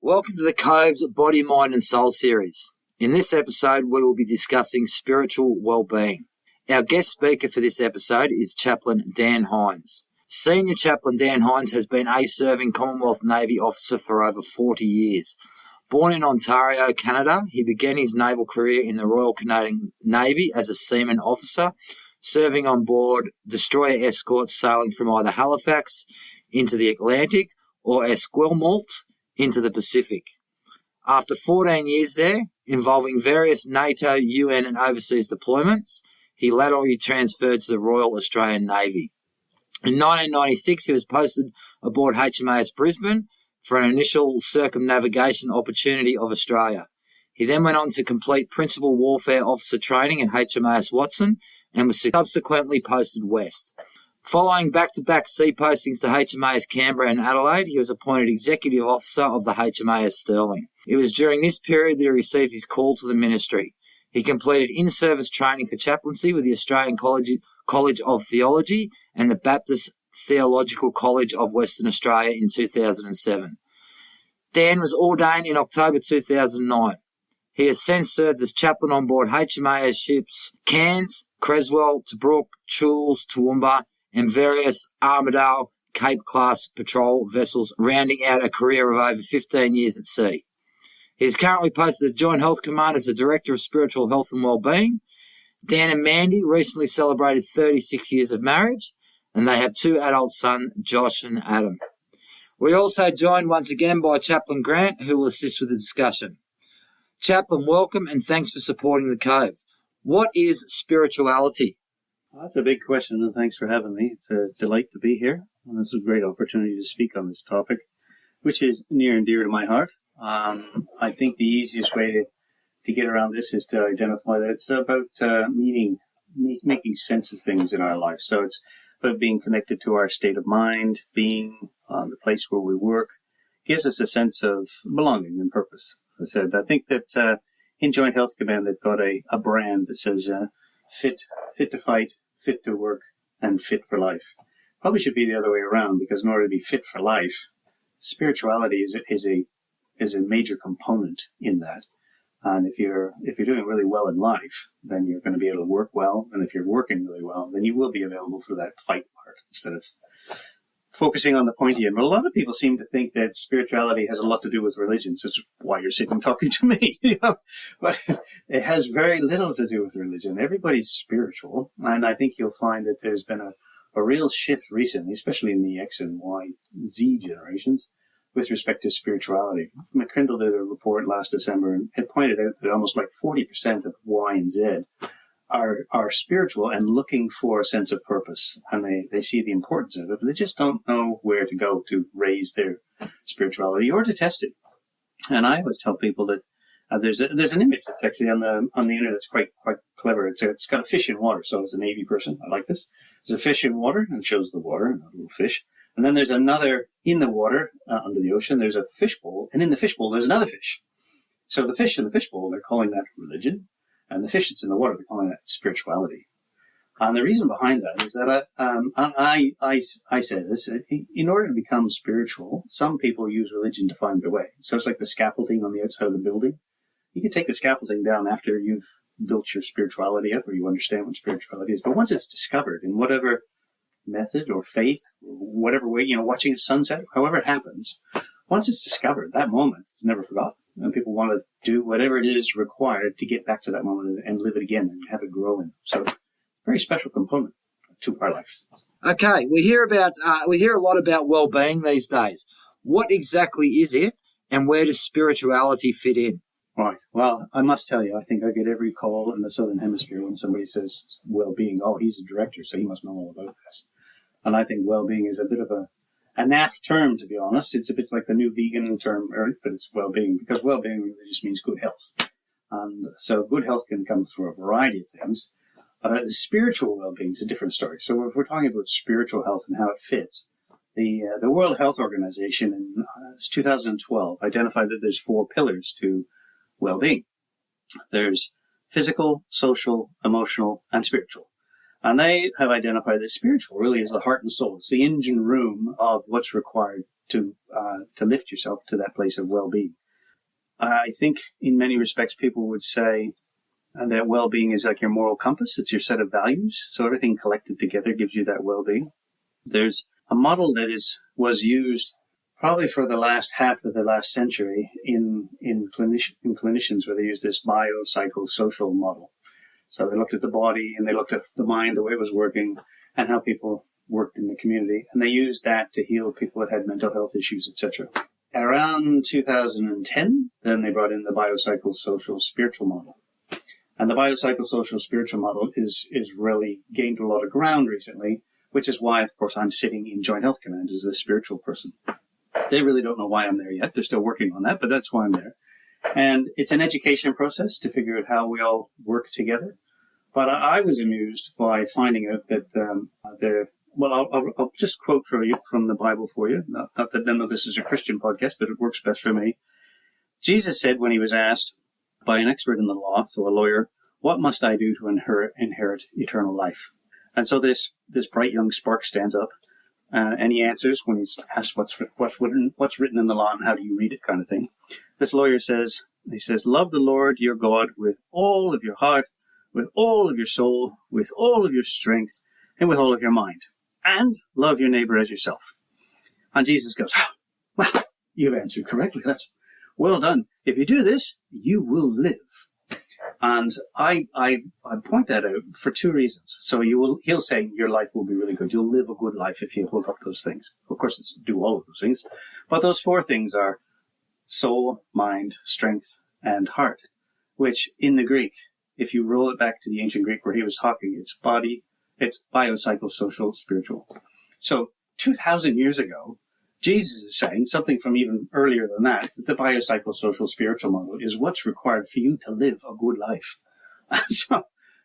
Welcome to the Cove's Body, Mind and Soul series. In this episode, we will be discussing spiritual well-being. Our guest speaker for this episode is Chaplain Dan Hynes. Senior Chaplain Dan Hynes has been a serving Commonwealth Navy officer for over 40 years. Born in Ontario, Canada, he began his naval career in the Royal Canadian Navy as a seaman officer, serving on board destroyer escorts sailing from either Halifax into the Atlantic or Esquimalt into the Pacific. After 14 years there, involving various NATO, UN and overseas deployments, he latterly transferred to the Royal Australian Navy. In 1996, he was posted aboard HMAS Brisbane for an initial circumnavigation opportunity of Australia. He then went on to complete Principal Warfare Officer training at HMAS Watson and was subsequently posted west. Following back-to-back sea postings to HMAS Canberra and Adelaide, he was appointed Executive Officer of the HMAS Stirling. It was during this period that he received his call to the ministry. He completed in-service training for chaplaincy with the Australian College of Theology and the Baptist Theological College of Western Australia in 2007. Dan was ordained in October 2009. He has since served as chaplain on board HMAS ships Cairns, Creswell, Tobruk, Choules, Toowoomba, and various Armidale Cape-class patrol vessels, rounding out a career of over 15 years at sea. He is currently posted at Joint Health Command as the Director of Spiritual Health and Wellbeing. Dan and Mandy recently celebrated 36 years of marriage, and they have two adult sons, Josh and Adam. We're also joined once again by Chaplain Grant, who will assist with the discussion. Chaplain, welcome and thanks for supporting the Cove. What is spirituality? Well, that's a big question, and thanks for having me. It's a delight to be here, and it's a great opportunity to speak on this topic, which is near and dear to my heart. I think the easiest way to get around this is to identify that it's about meaning, making sense of things in our life. So it's about being connected to our state of mind, being the place where we work, gives us a sense of belonging and purpose. As I said, I think that in Joint Health Command, they've got a brand that says fit to fight, fit to work, and fit for life. Probably should be the other way around, because in order to be fit for life, spirituality is a major component in that. And if you're doing really well in life, then you're going to be able to work well. And if you're working really well, then you will be available for that fight part instead of focusing on the pointy end. But a lot of people seem to think that spirituality has a lot to do with religion. So that's why you're sitting talking to me. But it has very little to do with religion. Everybody's spiritual. And I think you'll find that there's been a real shift recently, especially in the X and Y, Z generations, with respect to spirituality. McCrindle did a report last December and it pointed out that almost like 40% of Y and Z are spiritual and looking for a sense of purpose. And they see the importance of it, but they just don't know where to go to raise their spirituality or to test it. And I always tell people that there's an image that's actually on the internet that's quite clever. It's got a fish in water. So as a Navy person, I like this. There's a fish in water and it shows the water and a little fish. And then there's another in the water, under the ocean, there's a fishbowl, and in the fishbowl there's another fish. So the fish in the fishbowl, they're calling that religion, and the fish that's in the water, they're calling that spirituality. And the reason behind that is that I say this, in order to become spiritual, some people use religion to find their way. So it's like the scaffolding on the outside of the building. You can take the scaffolding down after you've built your spirituality up, or you understand what spirituality is. But once it's discovered in whatever method or faith, whatever way, watching a sunset, however it happens, once it's discovered, that moment is never forgotten. And people want to do whatever it is required to get back to that moment and live it again and have it grow in. So it's a very special component to our lives. Okay, we hear a lot about well-being these days. What exactly is it, and where does spirituality fit in? Right. Well, I must tell you, I think I get every call in the Southern Hemisphere when somebody says well-being. Oh, he's a director, so he must know all about this. And I think well-being is a bit of a naff term, to be honest. It's a bit like the new vegan term, but it's well-being, because well-being really just means good health. And so good health can come through a variety of things. But the spiritual well-being is a different story. So if we're talking about spiritual health and how it fits, the World Health Organization in 2012 identified that there's 4 pillars to well-being. There's physical, social, emotional, and spiritual. And they have identified that spiritual really is the heart and soul. It's the engine room of what's required to lift yourself to that place of well-being. I think in many respects people would say that well-being is like your moral compass. It's your set of values. So everything collected together gives you that well-being. There's a model that was used probably for the last half of the last century in clinicians, where they use this biopsychosocial model. So they looked at the body and they looked at the mind, the way it was working, and how people worked in the community. And they used that to heal people that had mental health issues, etc. Around 2010, then they brought in the biopsychosocial spiritual model. And the biopsychosocial spiritual model is really gained a lot of ground recently, which is why, of course, I'm sitting in Joint Health Command as the spiritual person. They really don't know why I'm there yet. They're still working on that, but that's why I'm there. And it's an education process to figure out how we all work together. But I was amused by finding out that I'll just quote for you from the Bible for you. Not that none of this is a Christian podcast, but it works best for me. Jesus said when he was asked by an expert in the law, so a lawyer, "What must I do to inherit eternal life?" And so this bright young spark stands up, and he answers when he's asked what's written in the law and how do you read it, kind of thing. This lawyer says, "Love the Lord your God with all of your heart, with all of your soul, with all of your strength, and with all of your mind. And love your neighbor as yourself." And Jesus goes, "Oh, well, you've answered correctly. That's well done. If you do this, you will live." And I point that out for two reasons. So he'll say your life will be really good. You'll live a good life if you hold up those things. Of course, it's do all of those things. But those four things are soul, mind, strength, and heart, which in the Greek, if you roll it back to the ancient Greek where he was talking, it's biopsychosocial spiritual. So 2,000 years ago, Jesus is saying something from even earlier than that the biopsychosocial spiritual model is what's required for you to live a good life.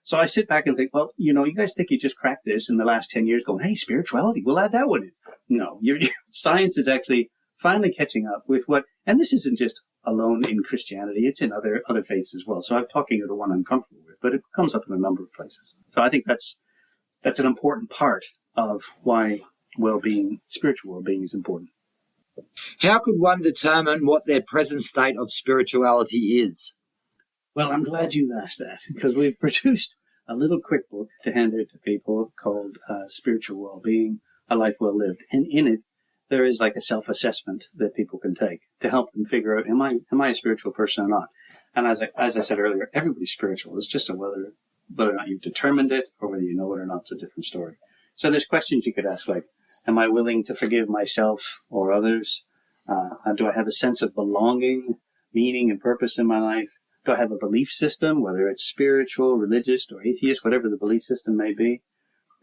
So I sit back and think, well, you guys think you just cracked this in the last 10 years going, hey, spirituality, we'll add that one in. No, your science is actually finally catching up with and this isn't just alone in Christianity, it's in other faiths as well. So I'm talking about one I'm comfortable with, but it comes up in a number of places. So I think that's an important part of why spiritual well-being is important. How could one determine what their present state of spirituality is? Well, I'm glad you asked that, because we've produced a little quick book to hand out to people called Spiritual Well-Being, A Life Well Lived. And in it, there is like a self-assessment that people can take to help them figure out, am I a spiritual person or not? And as I said earlier, everybody's spiritual. It's just whether or not you've determined it or whether you know it or not, it's a different story. So there's questions you could ask like, am I willing to forgive myself or others? Do I have a sense of belonging, meaning, and purpose in my life? Do I have a belief system, whether it's spiritual, religious, or atheist, whatever the belief system may be?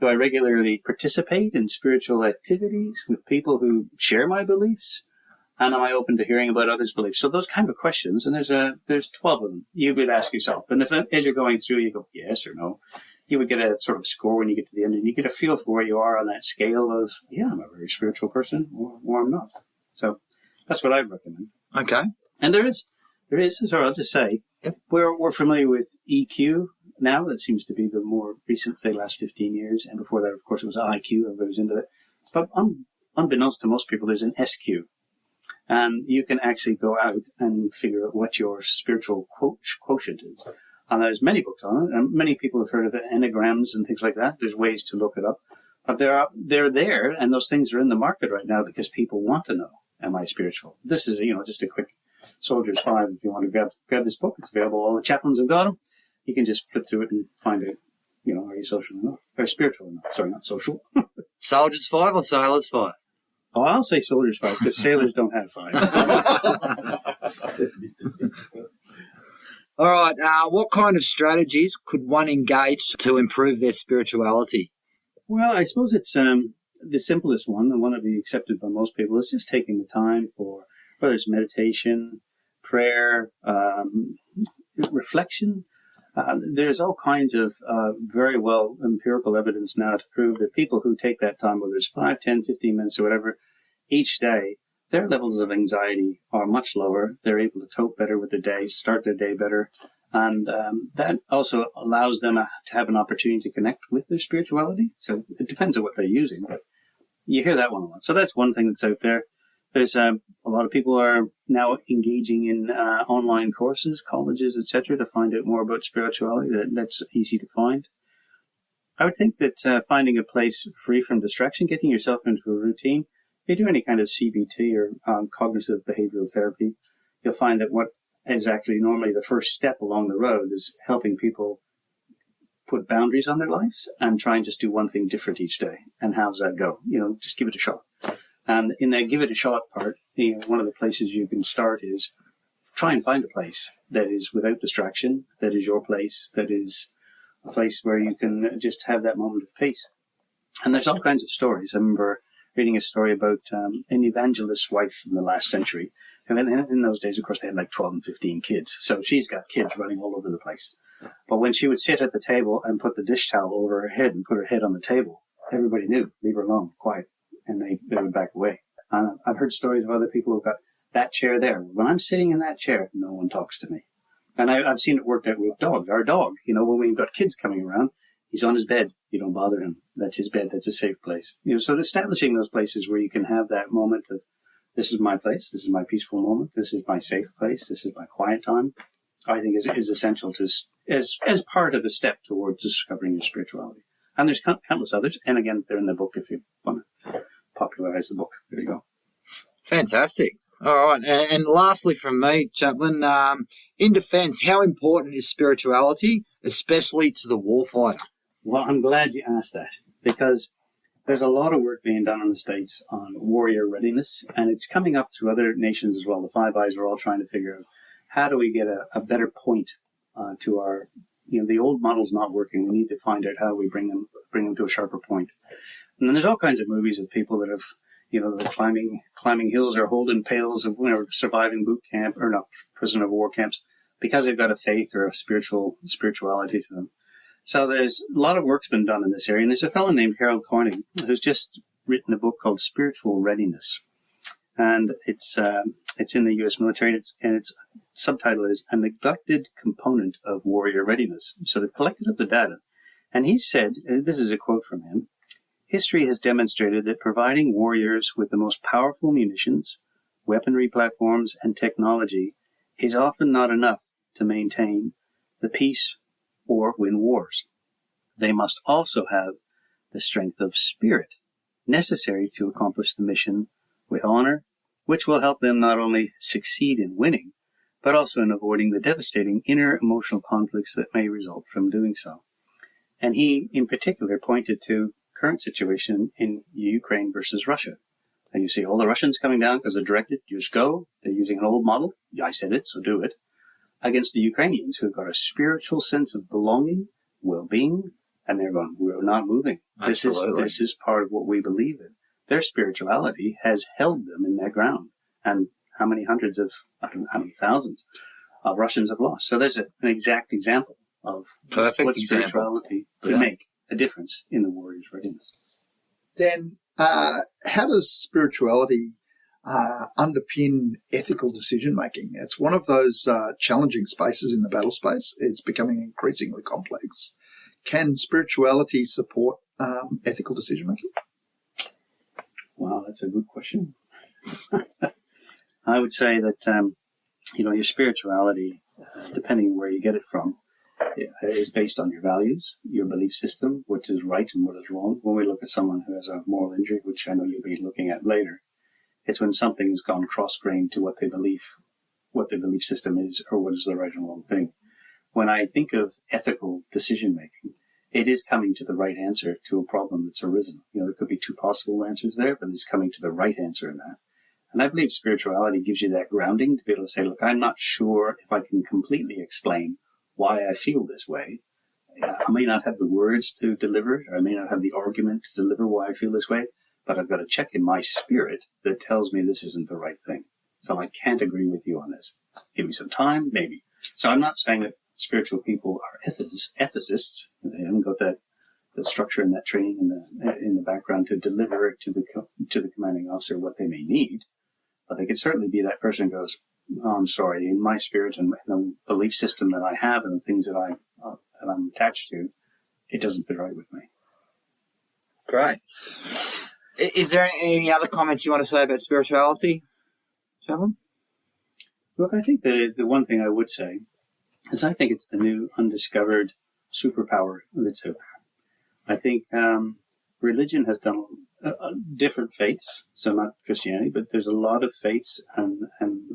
Do I regularly participate in spiritual activities with people who share my beliefs? And am I open to hearing about others' beliefs? So those kind of questions, and there's 12 of them, you would ask yourself. And if as you're going through, you go yes or no, you would get a sort of score when you get to the end, and you get a feel for where you are on that scale of, yeah, I'm a very spiritual person, or I'm not. So that's what I'd recommend. Okay. And there is, so I'll just say, we're familiar with EQ now. That seems to be the more recent, say, last 15 years. And before that, of course, it was IQ. Everybody was into it. But unbeknownst to most people, there's an SQ. And you can actually go out and figure out what your spiritual quotient is. And there's many books on it, and many people have heard of it, enneagrams and things like that. There's ways to look it up. But they're there, and those things are in the market right now because people want to know, am I spiritual? This is, just a quick Soldier's 5. If you want to grab this book, it's available. All the chaplains have got them. You can just flip through it and find out, are you social or not? Or spiritual or not? Sorry, not social. Soldier's 5 or Sailor's 5? Oh, I'll say Soldier's 5 because sailors don't have 5. All right. What kind of strategies could one engage to improve their spirituality? Well, I suppose it's the simplest one, the one that be accepted by most people, is just taking the time for, whether it's meditation, prayer, reflection. There's all kinds of very well empirical evidence now to prove that people who take that time, whether it's 5, 10, 15 minutes or whatever, each day, their levels of anxiety are much lower. They're able to cope better with the day, start their day better. And that also allows them to have an opportunity to connect with their spirituality. So it depends on what they're using, but you hear that one a lot. So that's one thing that's out there. There's a lot of people are now engaging in online courses, colleges, etc., to find out more about spirituality. That's easy to find. I would think that finding a place free from distraction, getting yourself into a routine, if you do any kind of CBT or cognitive behavioral therapy, you'll find that what is actually normally the first step along the road is helping people put boundaries on their lives and try and just do one thing different each day. And how does that go? Just give it a shot. And in that give it a shot part, one of the places you can start is try and find a place that is without distraction, that is your place, that is a place where you can just have that moment of peace. And there's all kinds of stories. I remember reading a story about an evangelist's wife from the last century. And in those days, of course, they had like 12 and 15 kids. So she's got kids running all over the place. But when she would sit at the table and put the dish towel over her head and put her head on the table, everybody knew, leave her alone, quiet. And they would back away. I've heard stories of other people who've got that chair there. When I'm sitting in that chair, no one talks to me. And I've seen it worked out with dogs. Our dog, when we've got kids coming around, he's on his bed. You don't bother him. That's his bed. That's a safe place. So establishing those places where you can have that moment of, this is my place. This is my peaceful moment. This is my safe place. This is my quiet time. I think is essential to as part of a step towards discovering your spirituality. And there's countless others. And again, they're in the book if you want to popularize the book. There you go. Fantastic. All right. And lastly from me, Chaplain, in defence, how important is spirituality, especially to the warfighter? Well, I'm glad you asked that, because there's a lot of work being done in the States on warrior readiness, and it's coming up through other nations as well. The Five Eyes are all trying to figure out how do we get a better point to our, the old model's not working. We need to find out how we bring them to a sharper point. And then there's all kinds of movies of people that have, they're climbing hills or holding pails of, surviving boot camp or not prisoner of war camps because they've got a faith or a spirituality to them. So there's a lot of work's been done in this area. And there's a fellow named Harold Corning who's just written a book called Spiritual Readiness. And it's in the U.S. military, and its subtitle is A Neglected Component of Warrior Readiness. So they've collected up the data. And he said, this is a quote from him, "History has demonstrated that providing warriors with the most powerful munitions, weaponry platforms, and technology is often not enough to maintain the peace or win wars. They must also have the strength of spirit necessary to accomplish the mission with honor, which will help them not only succeed in winning, but also in avoiding the devastating inner emotional conflicts that may result from doing so." And he, in particular, pointed to current situation in Ukraine versus Russia. And you see all the Russians coming down because they're directed, just go. They're using an old model. I said it, so do it. Against the Ukrainians who've got a spiritual sense of belonging, well-being, and they're going, we're not moving. This is part of what we believe in. Their spirituality has held them in that ground. And how many hundreds of, I don't know how many thousands of Russians have lost. So there's an exact example of what spirituality could make a difference in the warrior's readiness. Dan, how does spirituality underpin ethical decision-making? It's one of those challenging spaces in the battle space. It's becoming increasingly complex. Can spirituality support ethical decision-making? Wow, that's a good question. I would say that, your spirituality, depending on where you get it from, is based on your values, your belief system, what is right and what is wrong. When we look at someone who has a moral injury, which I know you'll be looking at later, it's when something's gone cross-grained to what their belief system is, or what is the right and wrong thing. When I think of ethical decision-making, it is coming to the right answer to a problem that's arisen. There could be two possible answers there, but it's coming to the right answer in that. And I believe spirituality gives you that grounding to be able to say, look, I'm not sure if I can completely explain why I feel this way. I may not have the words to deliver it, or I may not have the argument to deliver why I feel this way, but I've got a check in my spirit that tells me this isn't the right thing. So I can't agree with you on this. Give me some time, maybe. So I'm not saying that spiritual people are ethicists. They haven't got that structure and that training in the background to deliver it to the commanding officer what they may need. But they could certainly be that person who goes, oh, I'm sorry, in my spirit and the belief system that I have and the things that I'm attached to, it doesn't fit right with me. Great. Is there any other comments you want to say about spirituality, Chaplain? Look, I think the one thing I would say is I think it's the new undiscovered superpower that's out there. I think religion has done different faiths, so not Christianity, but there's a lot of faiths and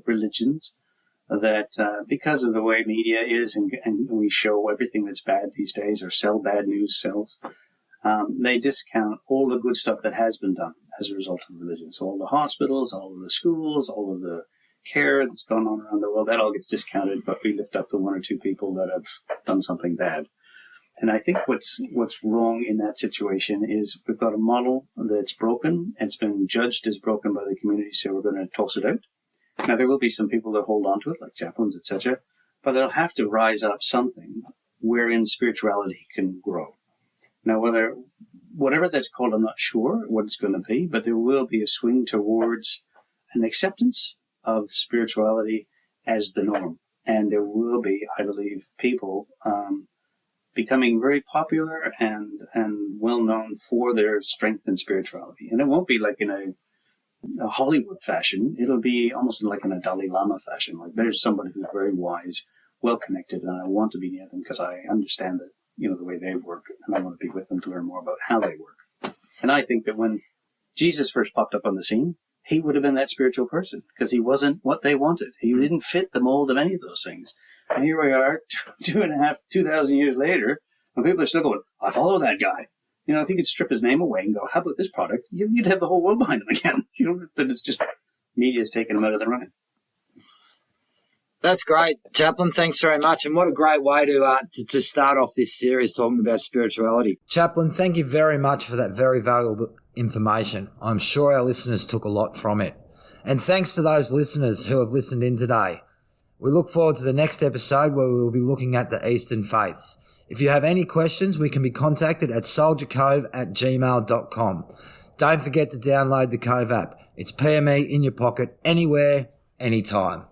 religions that because of the way media is and we show everything that's bad these days or sell bad news sells, they discount all the good stuff that has been done as a result of religion. So all the hospitals, all of the schools, all of the care that's gone on around the world, that all gets discounted, but we lift up the one or two people that have done something bad. And I think what's wrong in that situation is we've got a model that's broken. It's been judged as broken by the community, so we're going to toss it out. Now, there will be some people that hold on to it, like chaplains, etc., but they'll have to rise up something wherein spirituality can grow. Now, whatever that's called, I'm not sure what it's going to be, but there will be a swing towards an acceptance of spirituality as the norm. And there will be, I believe, people becoming very popular and well known for their strength in spirituality. And it won't be like in a Hollywood fashion. It'll be almost like in a Dalai Lama fashion. Like there's somebody who's very wise, well connected, and I want to be near them because I understand that, the way they work, and I want to be with them to learn more about how they work. And I think that when Jesus first popped up on the scene, he would have been that spiritual person because he wasn't what they wanted. He didn't fit the mold of any of those things. And here we are, 2,000 years later, and people are still going, I follow that guy. If you could strip his name away and go, how about this product? You'd have the whole world behind him again. But it's just media's taking him out of the running. That's great, Chaplain. Thanks very much. And what a great way to start off this series talking about spirituality. Chaplain, thank you very much for that very valuable information. I'm sure our listeners took a lot from it. And thanks to those listeners who have listened in today. We look forward to the next episode where we will be looking at the Eastern faiths. If you have any questions, we can be contacted at soldiercove@gmail.com. Don't forget to download the Cove app. It's PME in your pocket, anywhere, anytime.